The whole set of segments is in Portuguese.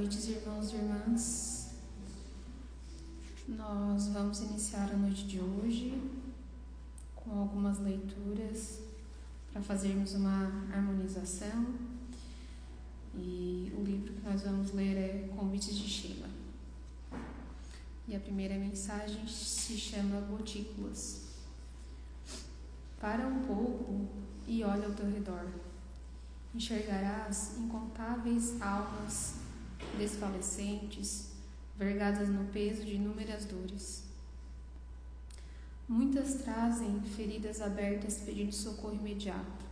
noite, irmãos e irmãs. Nós vamos iniciar a noite de hoje com algumas leituras para fazermos uma harmonização. E o livro que nós vamos ler é Convites de Sheila. E a primeira mensagem se chama Gotículas. Para um pouco e olha ao teu redor. Enxergarás incontáveis almas desfalecentes, vergadas no peso de inúmeras dores. Muitas trazem feridas abertas pedindo socorro imediato.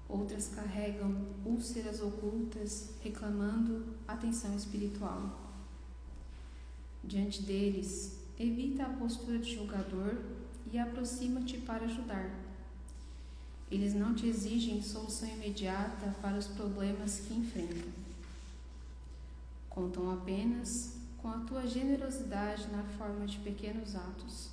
Outras carregam úlceras ocultas reclamando atenção espiritual. Diante deles, evita a postura de julgador e aproxima-te para ajudar. Eles não te exigem solução imediata para os problemas que enfrentam. Contam apenas com a tua generosidade na forma de pequenos atos.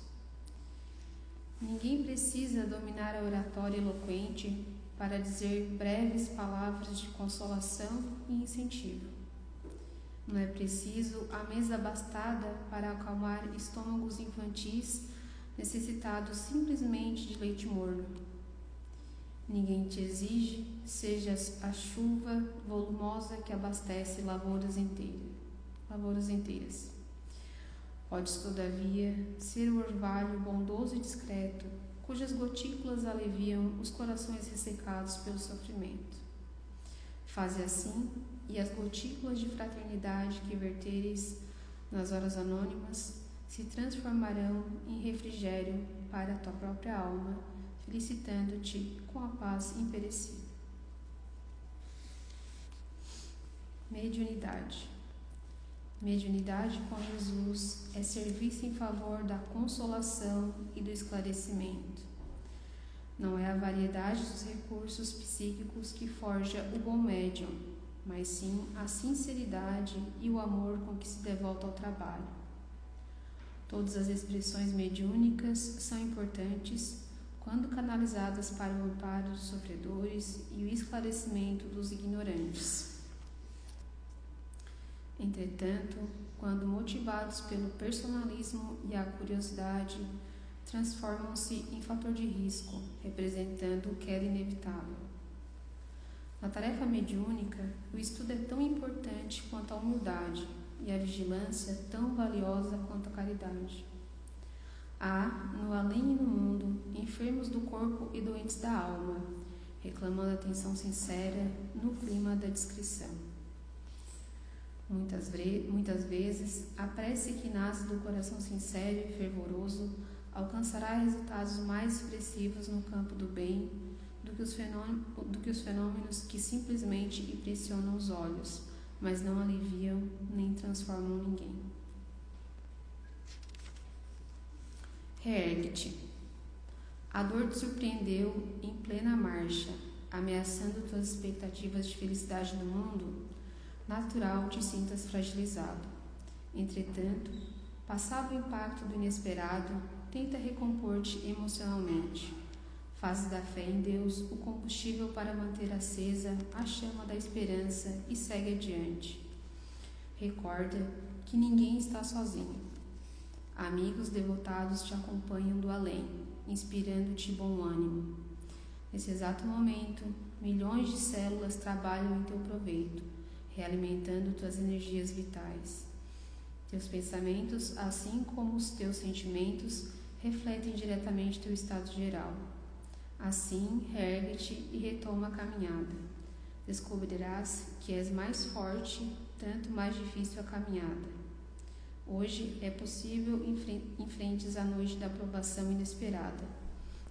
Ninguém precisa dominar a oratória eloquente para dizer breves palavras de consolação e incentivo. Não é preciso a mesa abastada para acalmar estômagos infantis necessitados simplesmente de leite morno. Ninguém te exige sejas a chuva volumosa que abastece lavouras inteiras. Podes, todavia, ser o orvalho bondoso e discreto, cujas gotículas aliviam os corações ressecados pelo sofrimento. Faze assim, e as gotículas de fraternidade que verteres nas horas anônimas se transformarão em refrigério para a tua própria alma, felicitando-te com a paz imperecível. Mediunidade. Mediunidade com Jesus é serviço em favor da consolação e do esclarecimento. Não é a variedade dos recursos psíquicos que forja o bom médium, mas sim a sinceridade e o amor com que se devota ao trabalho. Todas as expressões mediúnicas são importantes quando canalizadas para o amparo dos sofredores e o esclarecimento dos ignorantes. Entretanto, quando motivados pelo personalismo e a curiosidade, transformam-se em fator de risco, representando queda inevitável. Na tarefa mediúnica, o estudo é tão importante quanto a humildade e a vigilância tão valiosa quanto a caridade. Há, no além e no mundo, enfermos do corpo e doentes da alma, reclamando atenção sincera no clima da discrição. Muitas vezes, a prece que nasce do coração sincero e fervoroso alcançará resultados mais expressivos no campo do bem do que os fenômenos que simplesmente impressionam os olhos, mas não aliviam nem transformam ninguém. Reergue-te. A dor te surpreendeu em plena marcha, ameaçando tuas expectativas de felicidade no mundo. Natural te sintas fragilizado. Entretanto, passado o impacto do inesperado, tenta recompor-te emocionalmente. Faz da fé em Deus o combustível para manter acesa a chama da esperança e segue adiante. Recorda que ninguém está sozinho. Amigos devotados te acompanham do além, inspirando-te bom ânimo. Nesse exato momento, milhões de células trabalham em teu proveito, realimentando tuas energias vitais. Teus pensamentos, assim como os teus sentimentos, refletem diretamente teu estado geral. Assim, reergue-te e retoma a caminhada. Descobrirás que és mais forte, tanto mais difícil a caminhada. Hoje é possível enfrentes a noite da provação inesperada.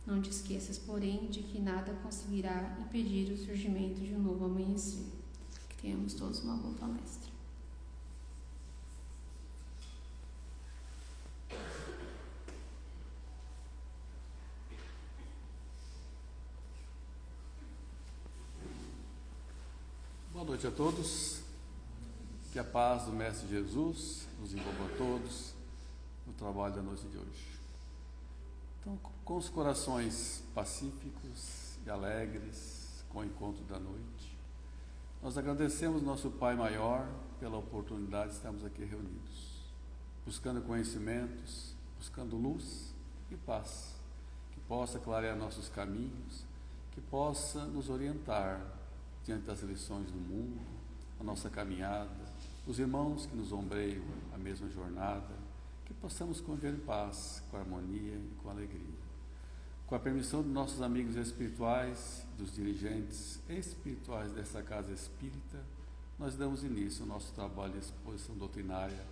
Não te esqueças, porém, de que nada conseguirá impedir o surgimento de um novo amanhecer. Que tenhamos todos uma boa palestra. Boa noite a todos, que a paz do Mestre Jesus nos envolva a todos no trabalho da noite de hoje. Então, com os corações pacíficos e alegres com o encontro da noite, Nós agradecemos nosso Pai maior pela oportunidade de estarmos aqui reunidos, buscando conhecimentos, buscando luz e paz, que possa clarear nossos caminhos, que possa nos orientar diante das lições do mundo, a nossa caminhada, os irmãos que nos ombreiam a mesma jornada, que possamos conviver em paz, com harmonia e com alegria. Com a permissão de nossos amigos espirituais, dos dirigentes espirituais dessa casa espírita, nós damos início ao nosso trabalho de exposição doutrinária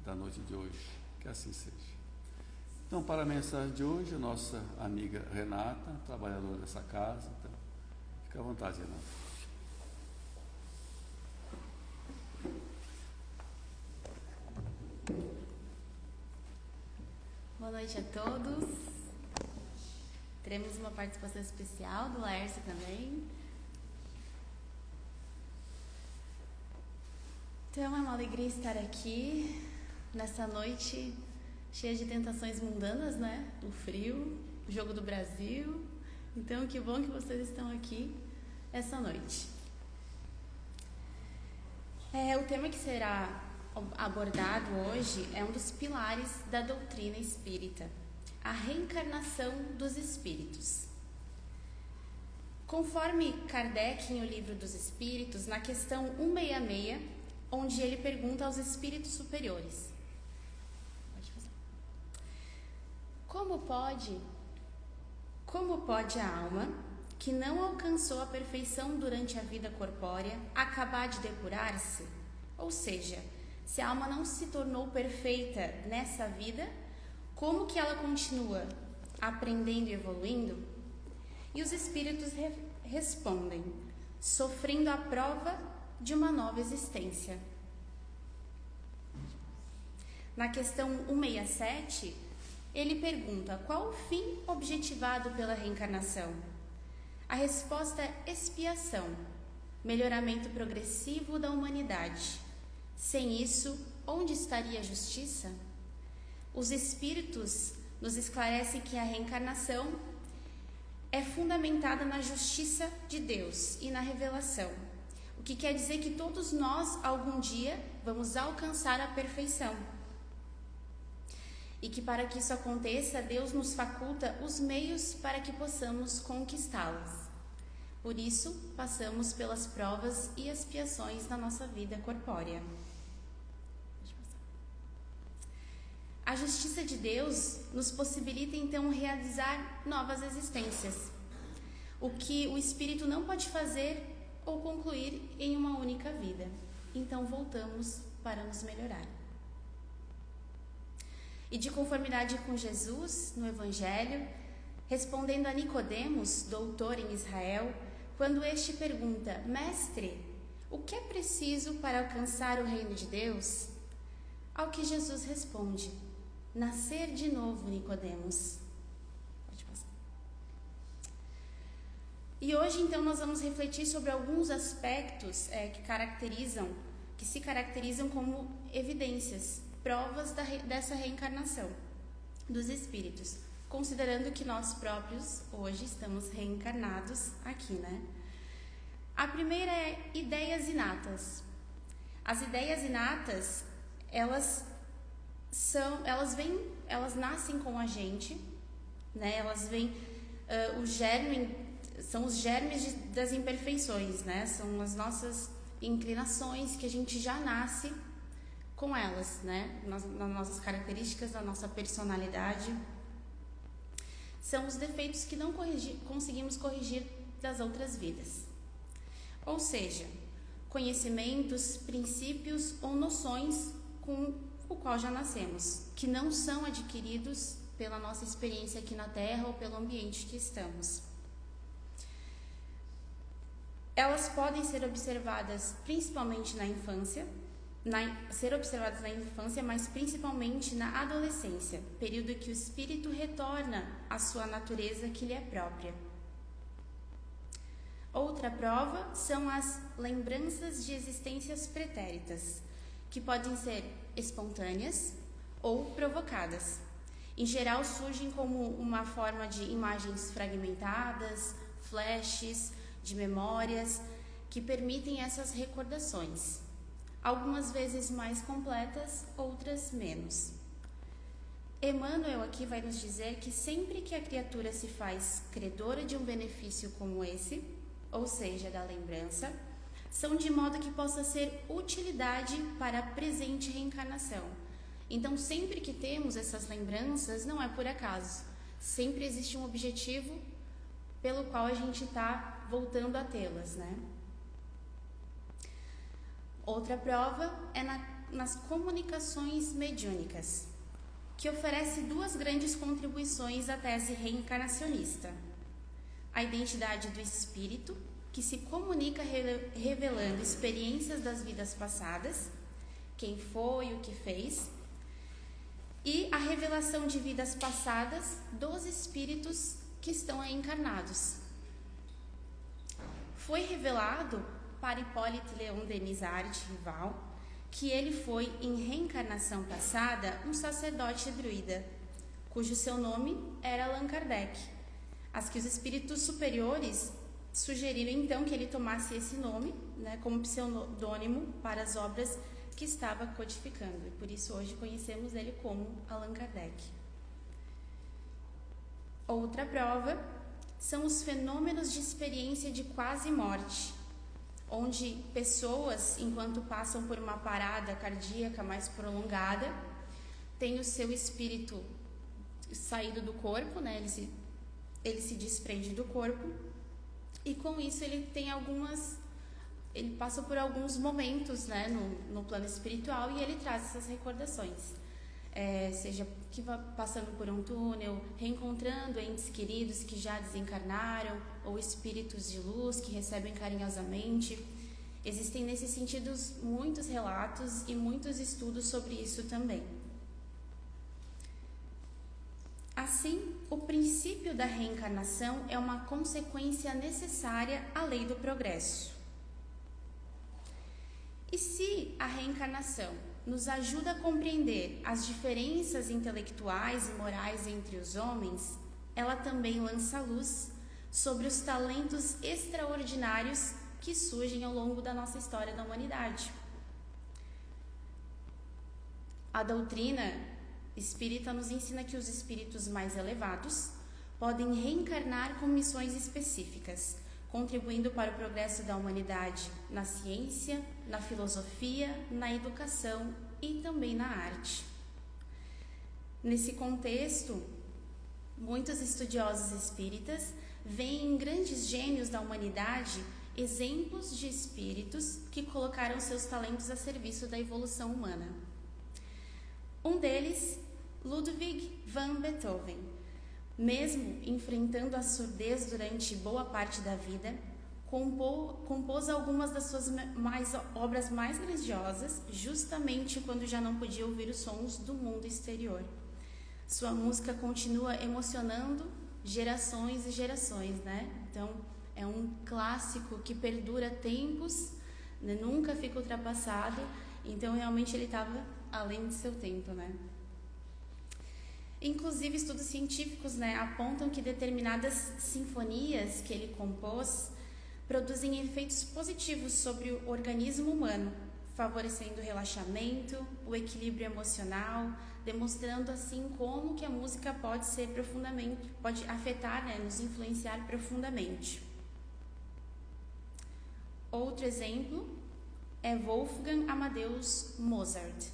da noite de hoje. Que assim seja. Então, para a mensagem de hoje, a nossa amiga Renata, trabalhadora dessa casa. Então, fica à vontade, Renata. Boa noite a todos. Teremos uma participação especial do Laércio também. Então é uma alegria estar aqui nessa noite cheia de tentações mundanas, né? O frio, o jogo do Brasil. Então que bom que vocês estão aqui essa noite. O tema que será abordado hoje é um dos pilares da doutrina espírita, a reencarnação dos espíritos. Conforme Kardec em O Livro dos Espíritos, na questão 166, onde ele pergunta aos espíritos superiores: Como pode a alma, que não alcançou a perfeição durante a vida corpórea, acabar de depurar-se? Ou seja, se a alma não se tornou perfeita nessa vida, como que ela continua aprendendo e evoluindo? E os espíritos respondem: sofrendo a prova de uma nova existência. Na questão 167, ele pergunta: qual o fim objetivado pela reencarnação? A resposta é expiação, melhoramento progressivo da humanidade. Sem isso, onde estaria a justiça? Os espíritos nos esclarecem que a reencarnação é fundamentada na justiça de Deus e na revelação, o que quer dizer que todos nós, algum dia, vamos alcançar a perfeição. E que para que isso aconteça, Deus nos faculta os meios para que possamos conquistá-las. Por isso, passamos pelas provas e expiações na nossa vida corpórea. A justiça de Deus nos possibilita, então, realizar novas existências, o que o espírito não pode fazer ou concluir em uma única vida. Então, voltamos para nos melhorar. E de conformidade com Jesus, no Evangelho, respondendo a Nicodemos, doutor em Israel, quando este pergunta: Mestre, o que é preciso para alcançar o reino de Deus? Ao que Jesus responde: nascer de novo, Nicodemos. Pode passar. E hoje, então, nós vamos refletir sobre alguns aspectos que se caracterizam como evidências, provas dessa reencarnação dos espíritos, considerando que nós próprios hoje estamos reencarnados aqui, né? A primeira é ideias inatas. As ideias inatas, elas nascem com a gente, né? Elas vêm, são os germes das imperfeições, né? São as nossas inclinações que a gente já nasce com elas, né? Nas nossas características, da nossa personalidade. São os defeitos que não conseguimos corrigir das outras vidas. Ou seja, conhecimentos, princípios ou noções com o qual já nascemos, que não são adquiridos pela nossa experiência aqui na Terra ou pelo ambiente que estamos. Elas podem ser observadas principalmente na infância, mas principalmente na adolescência, período que o espírito retorna à sua natureza que lhe é própria. Outra prova são as lembranças de existências pretéritas, que podem ser espontâneas ou provocadas. Em geral, surgem como uma forma de imagens fragmentadas, flashes de memórias que permitem essas recordações, algumas vezes mais completas, outras menos. Emmanuel aqui vai nos dizer que sempre que a criatura se faz credora de um benefício como esse, ou seja, da lembrança, são de modo que possa ser utilidade para a presente reencarnação. Então, sempre que temos essas lembranças, não é por acaso. Sempre existe um objetivo pelo qual a gente está voltando a tê-las, né? Outra prova é nas comunicações mediúnicas, que oferece duas grandes contribuições à tese reencarnacionista. A identidade do espírito, que se comunica revelando experiências das vidas passadas, quem foi, o que fez, e a revelação de vidas passadas dos espíritos que estão aí encarnados. Foi revelado para Hipólite Leon Denis Arte Rival que ele foi, em reencarnação passada, um sacerdote druida, cujo seu nome era Allan Kardec. As que os espíritos superiores sugeriram então que ele tomasse esse nome, né, como pseudônimo para as obras que estava codificando, e por isso hoje conhecemos ele como Allan Kardec. Outra prova são os fenômenos de experiência de quase morte, onde pessoas, enquanto passam por uma parada cardíaca mais prolongada, têm o seu espírito saído do corpo, né? Ele se desprende do corpo, e com isso ele passa por alguns momentos, né, no plano espiritual, e ele traz essas recordações. Seja que vá passando por um túnel, reencontrando entes queridos que já desencarnaram, ou espíritos de luz que recebem carinhosamente. Existem nesse sentido muitos relatos e muitos estudos sobre isso também. Assim, o princípio da reencarnação é uma consequência necessária à lei do progresso. E se a reencarnação nos ajuda a compreender as diferenças intelectuais e morais entre os homens, ela também lança luz sobre os talentos extraordinários que surgem ao longo da nossa história da humanidade. A doutrina espírita nos ensina que os espíritos mais elevados podem reencarnar com missões específicas, contribuindo para o progresso da humanidade na ciência, na filosofia, na educação e também na arte. Nesse contexto, muitos estudiosos espíritas veem em grandes gênios da humanidade exemplos de espíritos que colocaram seus talentos a serviço da evolução humana. Um deles, Ludwig van Beethoven, mesmo enfrentando a surdez durante boa parte da vida, compôs algumas das suas obras mais grandiosas, justamente quando já não podia ouvir os sons do mundo exterior. Sua música continua emocionando gerações e gerações, né? Então, é um clássico que perdura tempos, né? Nunca fica ultrapassado, então realmente ele estava além de seu tempo, né? Inclusive, estudos científicos, né, apontam que determinadas sinfonias que ele compôs produzem efeitos positivos sobre o organismo humano, favorecendo o relaxamento, o equilíbrio emocional, demonstrando assim como que a música pode afetar, né, nos influenciar profundamente. Outro exemplo é Wolfgang Amadeus Mozart,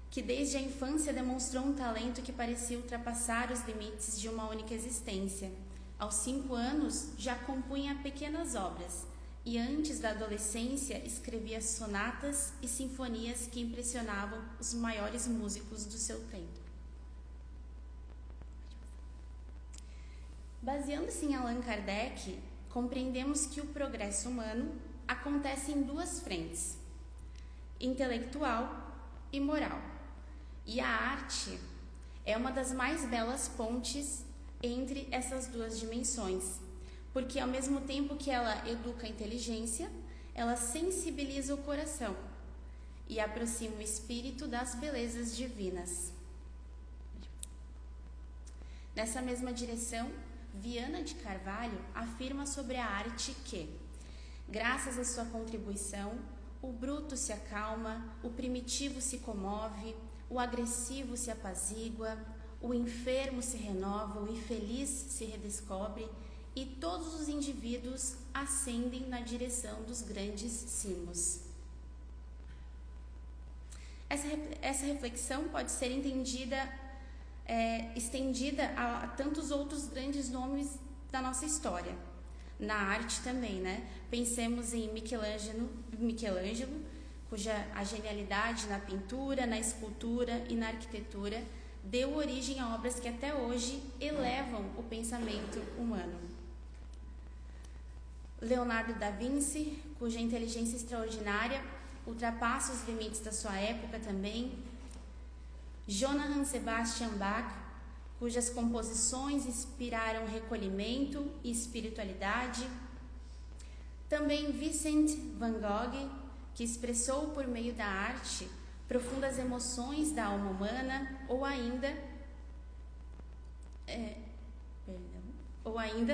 que desde a infância demonstrou um talento que parecia ultrapassar os limites de uma única existência. Aos 5 anos, já compunha pequenas obras, e antes da adolescência escrevia sonatas e sinfonias que impressionavam os maiores músicos do seu tempo. Baseando-se em Allan Kardec, compreendemos que o progresso humano acontece em duas frentes: intelectual e moral. E a arte é uma das mais belas pontes entre essas duas dimensões, porque ao mesmo tempo que ela educa a inteligência, ela sensibiliza o coração e aproxima o espírito das belezas divinas. Nessa mesma direção, Viana de Carvalho afirma sobre a arte que Graças à sua contribuição, o bruto se acalma, o primitivo se comove, o agressivo se apazigua, o enfermo se renova, o infeliz se redescobre e todos os indivíduos ascendem na direção dos grandes cimos. Essa reflexão pode ser estendida a tantos outros grandes nomes da nossa história. Na arte também, né? Pensemos em Michelangelo, cuja a genialidade na pintura, na escultura e na arquitetura deu origem a obras que até hoje elevam o pensamento humano. Leonardo da Vinci, cuja inteligência extraordinária ultrapassa os limites da sua época também. Johann Sebastian Bach, cujas composições inspiraram recolhimento e espiritualidade. Também Vincent van Gogh, que expressou por meio da arte profundas emoções da alma humana, ou ainda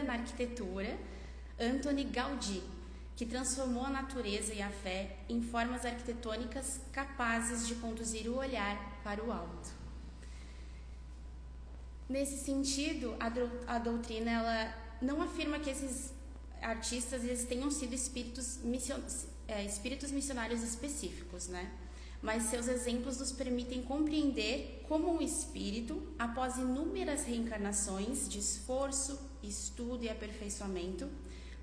na arquitetura, Antoni Gaudí, que transformou a natureza e a fé em formas arquitetônicas capazes de conduzir o olhar para o alto. Nesse sentido, a doutrina ela não afirma que esses artistas eles tenham sido espíritos missionários específicos, né? Mas seus exemplos nos permitem compreender como um espírito, após inúmeras reencarnações de esforço, estudo e aperfeiçoamento,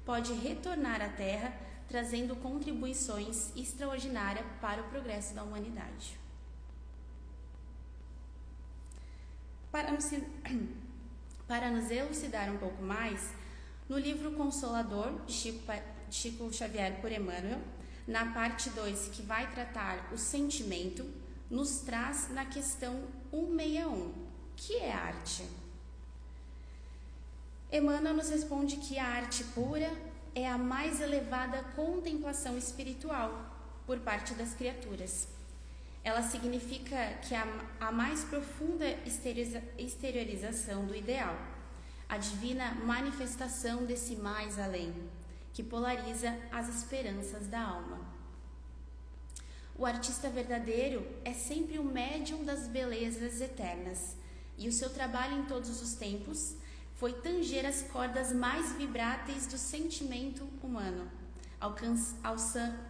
pode retornar à Terra trazendo contribuições extraordinárias para o progresso da humanidade. Para nos elucidar um pouco mais, no livro Consolador, de Chico Xavier por Emmanuel, na parte 2, que vai tratar o sentimento, nos traz na questão 161, que é arte. Emmanuel nos responde que a arte pura é a mais elevada contemplação espiritual por parte das criaturas. Ela significa que a mais profunda exteriorização do ideal, a divina manifestação desse mais além, que polariza as esperanças da alma. O artista verdadeiro é sempre o médium das belezas eternas, e o seu trabalho em todos os tempos foi tanger as cordas mais vibráteis do sentimento humano,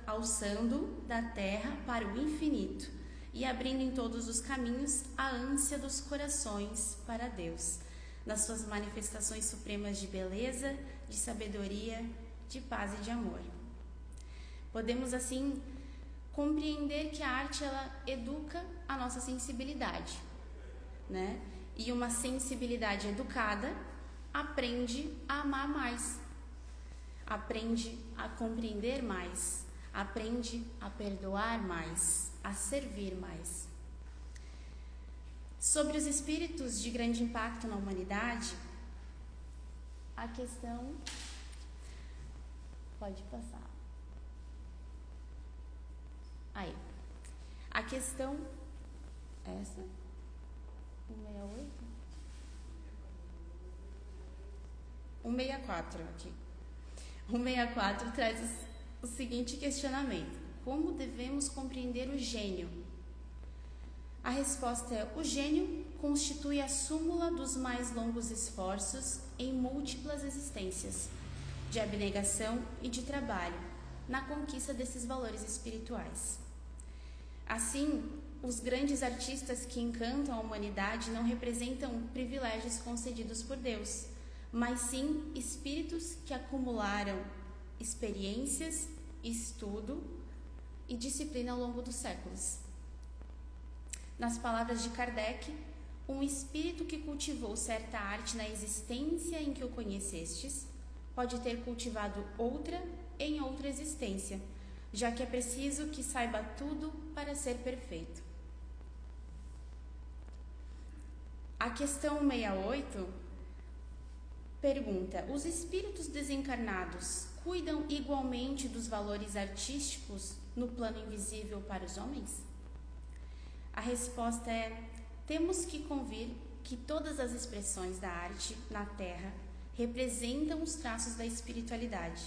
alçando da terra para o infinito e abrindo em todos os caminhos a ânsia dos corações para Deus, nas suas manifestações supremas de beleza, de sabedoria, de paz e de amor. Podemos, assim, compreender que a arte ela educa a nossa sensibilidade, né? E uma sensibilidade educada aprende a amar mais, aprende a compreender mais, aprende a perdoar mais, a servir mais. Sobre os espíritos de grande impacto na humanidade, a questão... Pode passar. Aí. A questão... Essa? 168? 164 aqui. 164 traz o seguinte questionamento: como devemos compreender o gênio? A resposta é: o gênio constitui a súmula dos mais longos esforços em múltiplas existências, de abnegação e de trabalho, na conquista desses valores espirituais. Assim, os grandes artistas que encantam a humanidade não representam privilégios concedidos por Deus, mas sim espíritos que acumularam experiências, estudo e disciplina ao longo dos séculos. Nas palavras de Kardec, um espírito que cultivou certa arte na existência em que o conhecestes pode ter cultivado outra em outra existência, já que é preciso que saiba tudo para ser perfeito. A questão 68 pergunta: os espíritos desencarnados cuidam igualmente dos valores artísticos no plano invisível para os homens? A resposta é: temos que convir que todas as expressões da arte na Terra representam os traços da espiritualidade,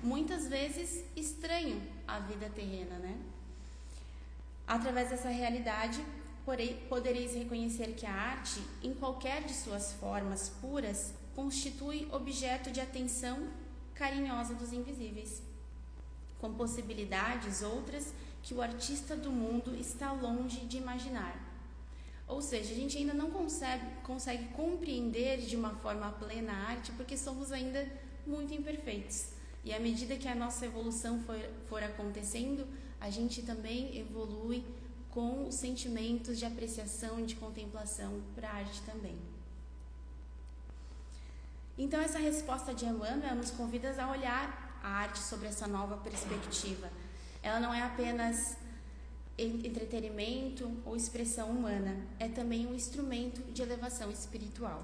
muitas vezes estranho à vida terrena, né? Através dessa realidade, podereis reconhecer que a arte, em qualquer de suas formas puras, constitui objeto de atenção carinhosa dos invisíveis, com possibilidades outras que o artista do mundo está longe de imaginar. Ou seja, a gente ainda não consegue compreender de uma forma plena a arte porque somos ainda muito imperfeitos. E à medida que a nossa evolução for acontecendo, a gente também evolui com os sentimentos de apreciação e de contemplação para a arte também. Então, essa resposta de Emmanuel nos convida a olhar a arte sobre essa nova perspectiva. Ela não é apenas entretenimento ou expressão humana, é também um instrumento de elevação espiritual.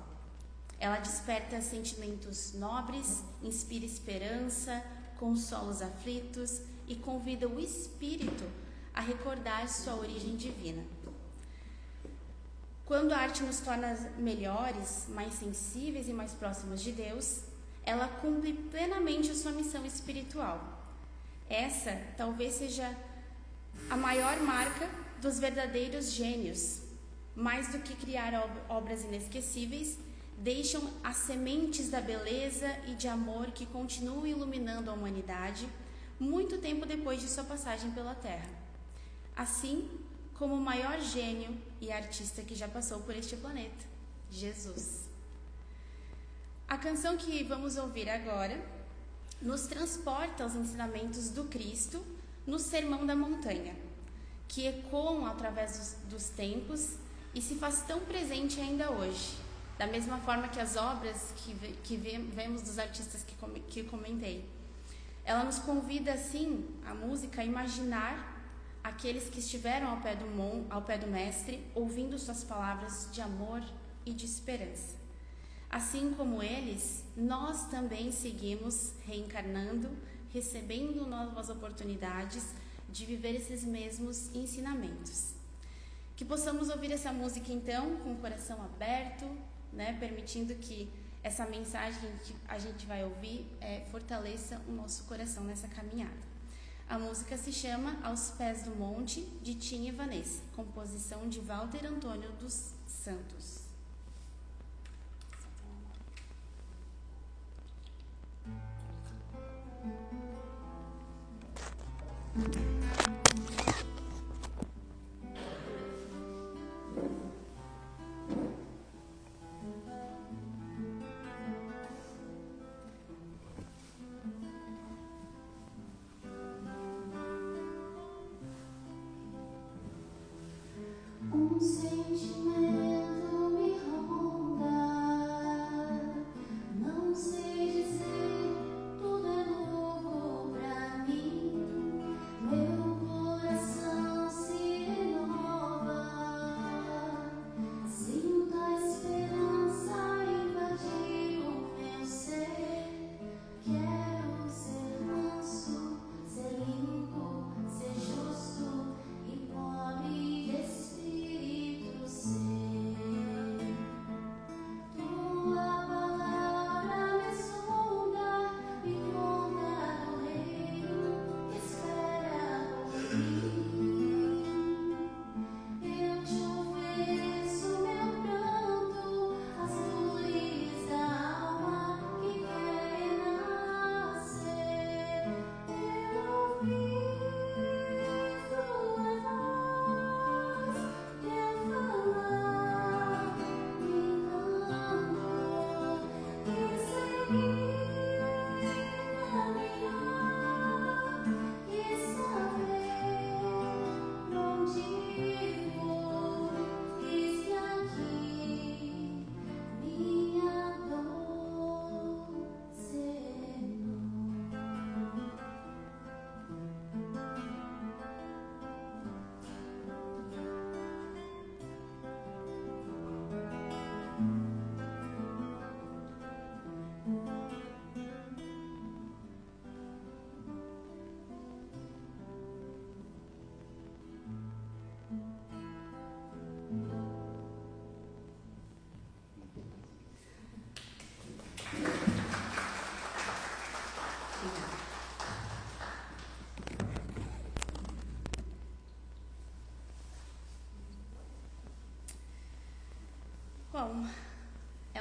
Ela desperta sentimentos nobres, inspira esperança, consola os aflitos e convida o espírito a recordar sua origem divina. Quando a arte nos torna melhores, mais sensíveis e mais próximos de Deus, ela cumpre plenamente a sua missão espiritual. Essa talvez seja a maior marca dos verdadeiros gênios. Mais do que criar obras inesquecíveis, deixam as sementes da beleza e de amor que continuam iluminando a humanidade muito tempo depois de sua passagem pela Terra. Assim como o maior gênio e artista que já passou por este planeta, Jesus. A canção que vamos ouvir agora nos transporta aos ensinamentos do Cristo no Sermão da Montanha, que ecoam através dos tempos e se faz tão presente ainda hoje, da mesma forma que as obras que vemos dos artistas que comentei. Ela nos convida, assim, a música, a imaginar aqueles que estiveram ao pé do Mestre, ouvindo suas palavras de amor e de esperança. Assim como eles, nós também seguimos reencarnando, recebendo novas oportunidades de viver esses mesmos ensinamentos. Que possamos ouvir essa música, então, com o coração aberto, né, permitindo que essa mensagem que a gente vai ouvir fortaleça o nosso coração nessa caminhada. A música se chama Aos Pés do Monte, de Tim e Vanessa, composição de Walter Antônio dos Santos. Sentimento me ronda, não sei dizer, tudo é novo pra mim.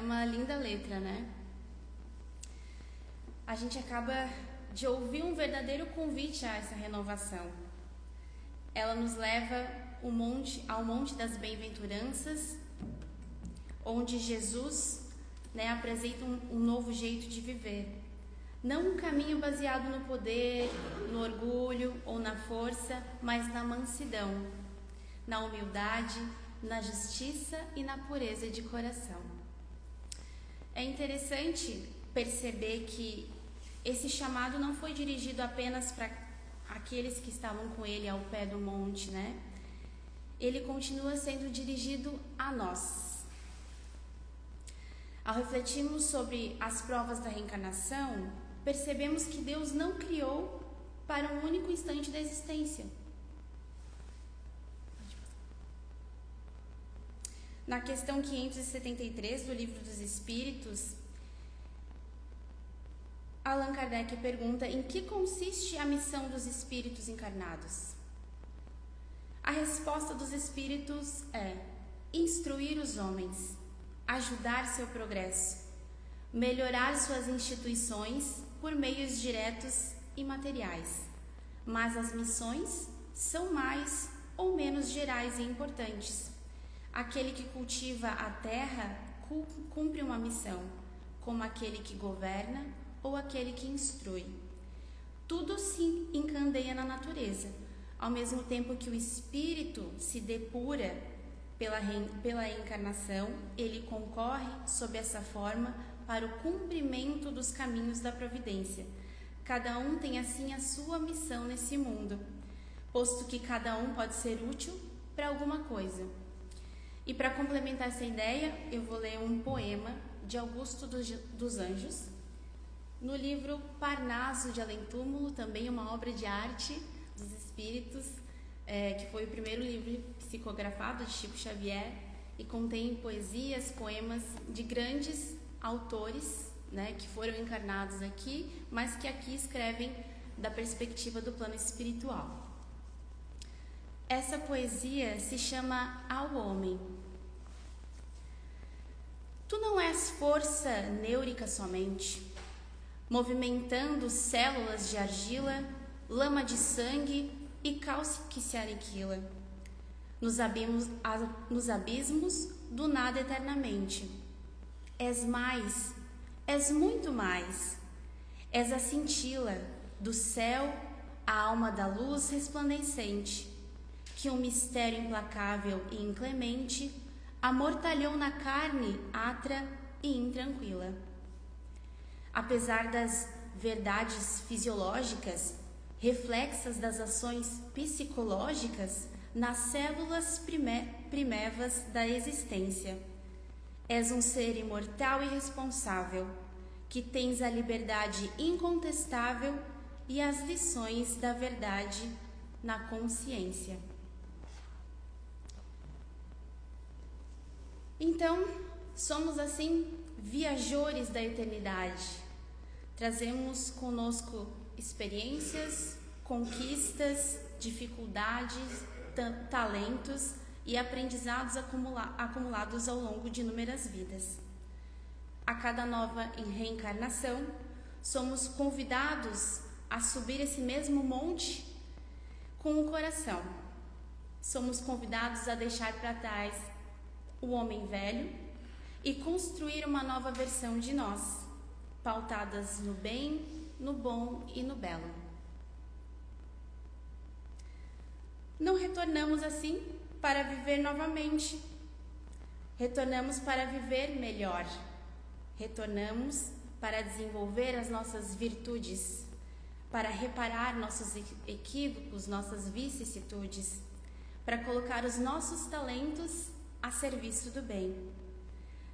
uma linda letra, né? A gente acaba de ouvir um verdadeiro convite a essa renovação. Ela nos leva ao Monte das Bem-aventuranças, onde Jesus, apresenta um novo jeito de viver. Não um caminho baseado no poder, no orgulho ou na força, mas na mansidão, na humildade, na justiça e na pureza de coração. É interessante perceber que esse chamado não foi dirigido apenas para aqueles que estavam com ele ao pé do monte, né? Ele continua sendo dirigido a nós. Ao refletirmos sobre as provas da reencarnação, percebemos que Deus não criou para um único instante da existência. Na questão 573 do Livro dos Espíritos, Allan Kardec pergunta em que consiste a missão dos espíritos encarnados. A resposta dos espíritos é instruir os homens, ajudar seu progresso, melhorar suas instituições por meios diretos e materiais. Mas as missões são mais ou menos gerais e importantes. Aquele que cultiva a terra cumpre uma missão, como aquele que governa ou aquele que instrui. Tudo se encandeia na natureza, ao mesmo tempo que o espírito se depura pela encarnação, ele concorre sob essa forma para o cumprimento dos caminhos da providência. Cada um tem assim a sua missão nesse mundo, posto que cada um pode ser útil para alguma coisa. E para complementar essa ideia, eu vou ler um poema de Augusto dos Anjos, no livro Parnaso de Além-Túmulo, também uma obra de arte dos espíritos, que foi o primeiro livro psicografado de Chico Xavier e contém poesias, poemas de grandes autores, que foram encarnados aqui, mas que aqui escrevem da perspectiva do plano espiritual. Essa poesia se chama Ao Homem. Tu não és força neúrica somente, movimentando células de argila, lama de sangue e cálcio que se aniquila, nos abismos do nada eternamente. És mais, és muito mais, és a cintila do céu, a alma da luz resplandecente, que um mistério implacável e inclemente amortalhou na carne atra e intranquila. Apesar das verdades fisiológicas, reflexas das ações psicológicas nas células primevas da existência, és um ser imortal e responsável, que tens a liberdade incontestável e as lições da verdade na consciência. Então, somos assim viajores da eternidade. Trazemos conosco experiências, conquistas, dificuldades, talentos e aprendizados acumulados ao longo de inúmeras vidas. A cada nova reencarnação, somos convidados a subir esse mesmo monte com o coração. Somos convidados a deixar para trás o homem velho e construir uma nova versão de nós, pautadas no bem, no bom e no belo. Não retornamos assim para viver novamente. Retornamos para viver melhor. Retornamos para desenvolver as nossas virtudes, para reparar nossos equívocos, nossas vicissitudes, para colocar os nossos talentos a serviço do bem.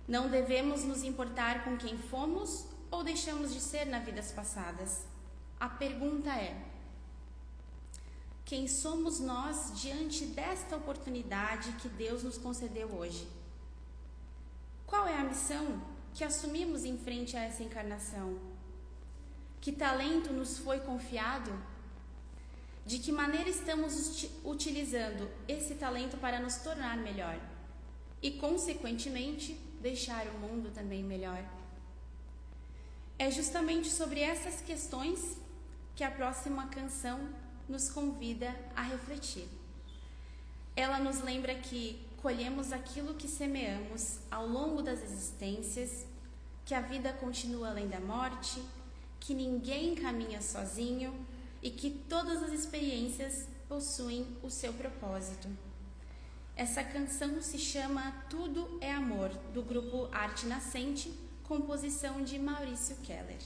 Não devemos nos importar com quem fomos ou deixamos de ser nas vidas passadas. A pergunta é: quem somos nós diante desta oportunidade que Deus nos concedeu hoje? Qual é a missão que assumimos em frente a essa encarnação? Que talento nos foi confiado? De que maneira estamos utilizando esse talento para nos tornar melhor? E, consequentemente, deixar o mundo também melhor. É justamente sobre essas questões que a próxima canção nos convida a refletir. Ela nos lembra que colhemos aquilo que semeamos ao longo das existências, que a vida continua além da morte, que ninguém caminha sozinho e que todas as experiências possuem o seu propósito. Essa canção se chama Tudo é Amor, do grupo Arte Nascente, composição de Maurício Keller.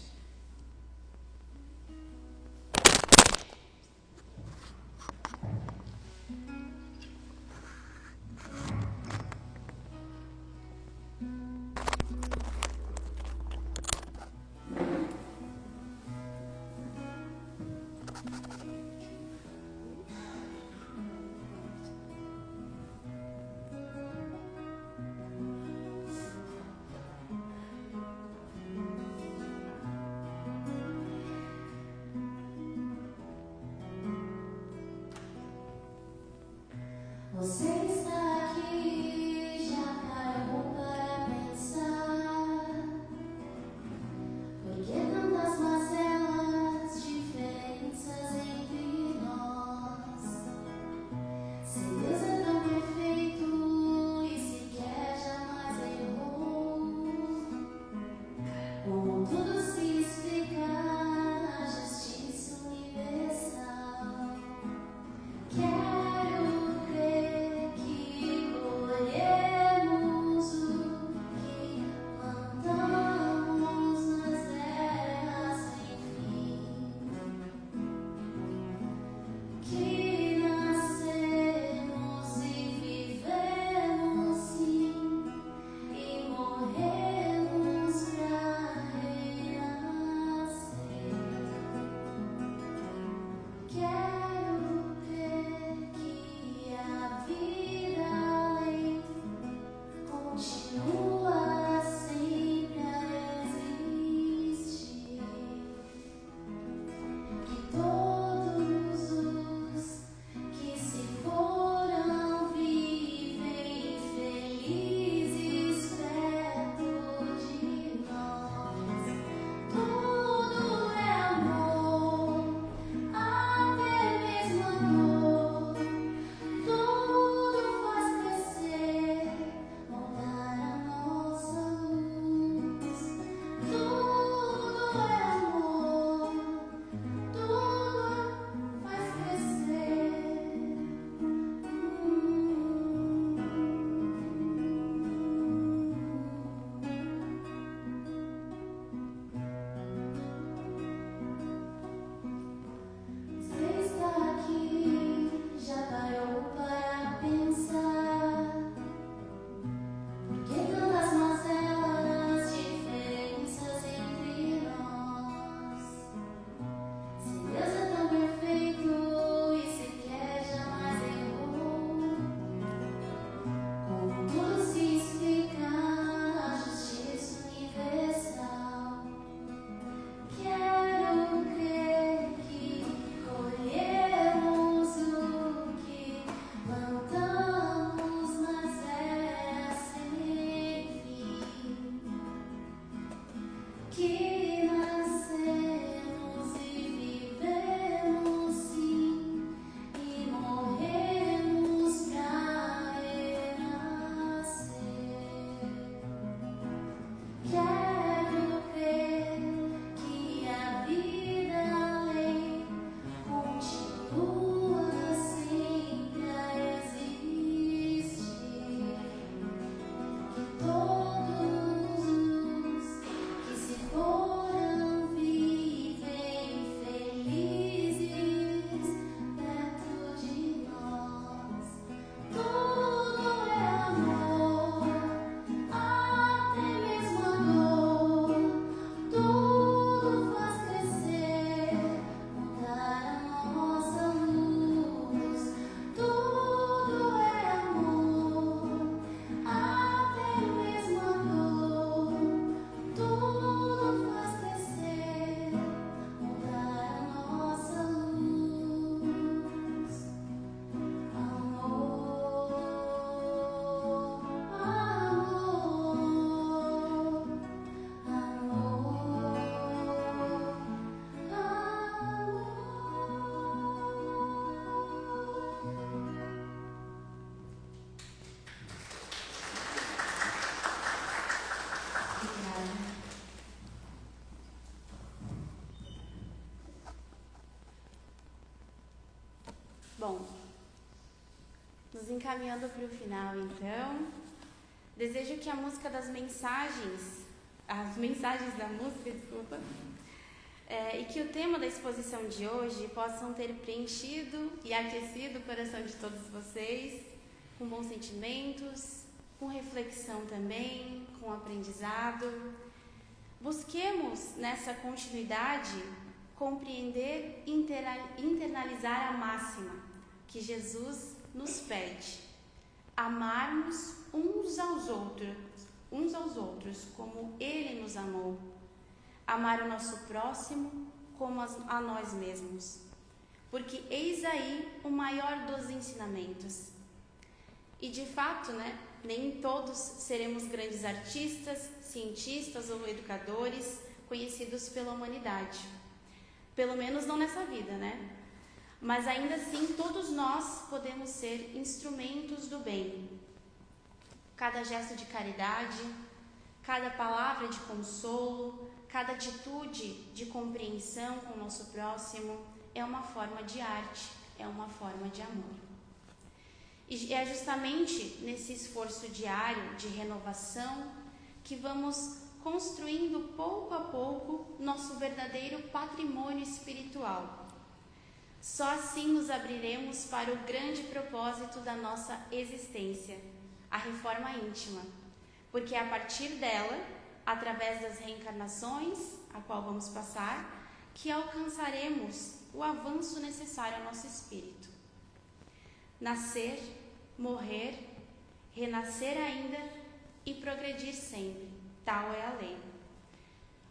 Você está aqui, já parou para pensar? Por que tantas mazelas, diferenças entre nós? Se Deus é tão perfeito e sequer jamais errou, como tudo se explica na justiça universal? Quero crer que colhemos o que plantamos nas terras sem fim, que nascemos e vivemos sim, e morremos pra renascer. Quero crer que a vida além continua sempre a existir, que todos os que se foram vivem felizes perto de nós. Tudo é amor, até mesmo a dor. Tudo faz crescer, moldar a nossa luz. Tudo é amor, tudo faz crescer. Você está aqui, já parou para pensar? Por que tantas mazelas, diferenças entre nós? Se Deus é tão perfeito e sequer jamais errou, como tudo se explica na justiça universal? Quero crer que colhemos o que plantamos nas eras sem fim, que nascemos e vivemos sim, e morremos pra renascer. Quero crer que a vida além continua sempre a existir, que todos os que se foram Nos encaminhando para o final, então, desejo que a música das mensagens, as mensagens da música, desculpa, e que o tema da exposição de hoje possam ter preenchido e aquecido o coração de todos vocês, com bons sentimentos, com reflexão também, com aprendizado. Busquemos nessa continuidade compreender e internalizar a máxima que Jesus nos pede: amarmos uns aos outros como Ele nos amou, amar o nosso próximo como a nós mesmos, porque eis aí o maior dos ensinamentos. E de fato, nem todos seremos grandes artistas, cientistas ou educadores conhecidos pela humanidade, pelo menos não nessa vida, Mas ainda assim, todos nós podemos ser instrumentos do bem. Cada gesto de caridade, cada palavra de consolo, cada atitude de compreensão com o nosso próximo é uma forma de arte, é uma forma de amor. E é justamente nesse esforço diário de renovação que vamos construindo pouco a pouco nosso verdadeiro patrimônio espiritual. Só assim nos abriremos para o grande propósito da nossa existência, a reforma íntima, porque é a partir dela, através das reencarnações, a qual vamos passar, que alcançaremos o avanço necessário ao nosso espírito. Nascer, morrer, renascer ainda e progredir sempre, tal é a lei.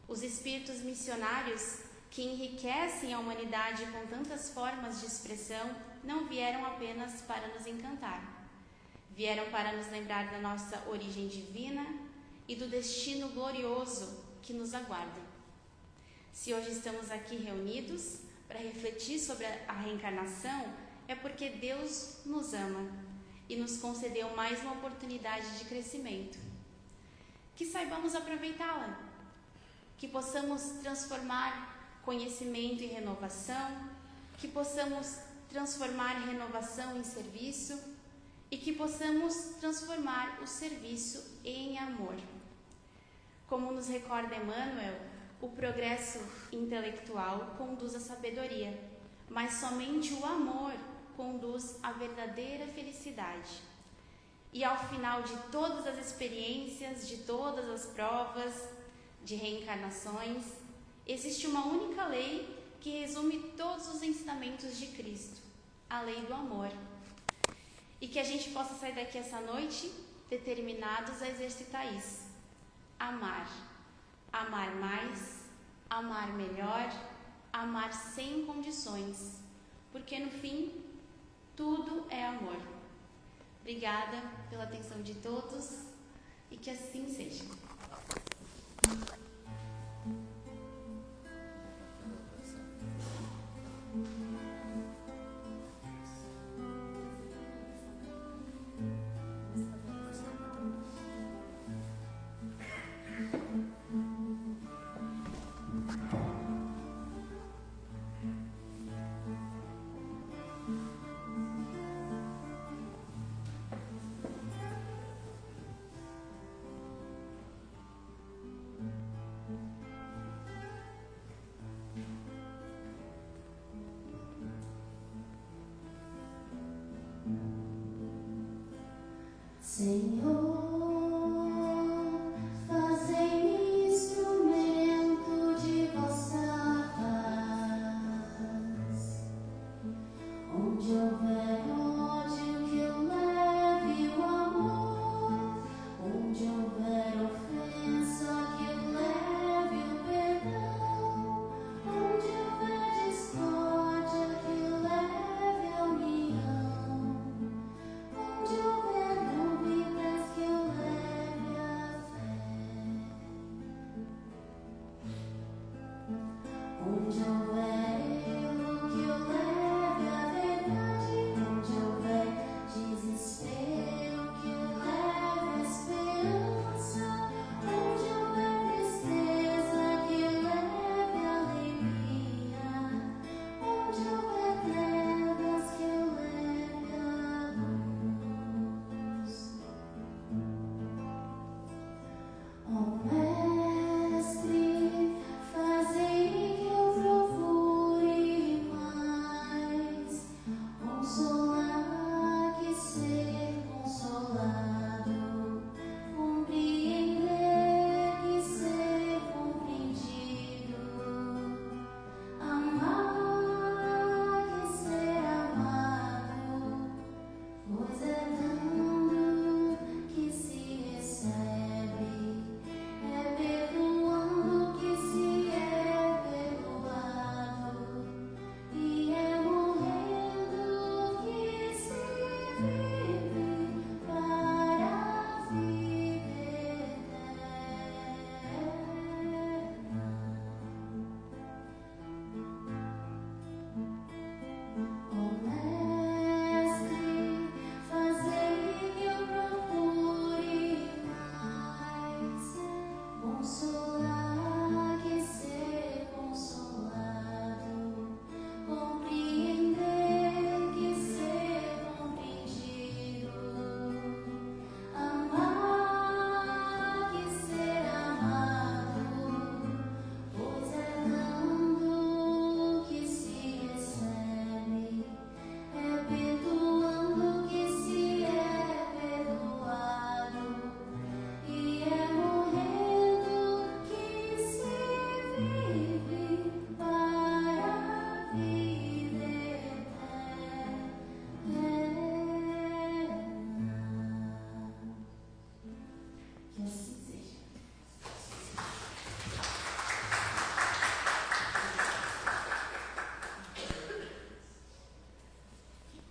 Os espíritos missionários que enriquecem a humanidade com tantas formas de expressão não vieram apenas para nos encantar. Vieram para nos lembrar da nossa origem divina e do destino glorioso que nos aguarda. Se hoje estamos aqui reunidos para refletir sobre a reencarnação, é porque Deus nos ama e nos concedeu mais uma oportunidade de crescimento. Que saibamos aproveitá-la, que possamos transformar conhecimento em renovação, que possamos transformar renovação em serviço e que possamos transformar o serviço em amor. Como nos recorda Emmanuel, o progresso intelectual conduz à sabedoria, mas somente o amor conduz à verdadeira felicidade. E ao final de todas as experiências, de todas as provas de reencarnações, existe uma única lei que resume todos os ensinamentos de Cristo, a lei do amor. E que a gente possa sair daqui essa noite determinados a exercitar isso. Amar. Amar mais, amar melhor, amar sem condições. Porque no fim, tudo é amor. Obrigada pela atenção de todos e que assim seja. Senhor.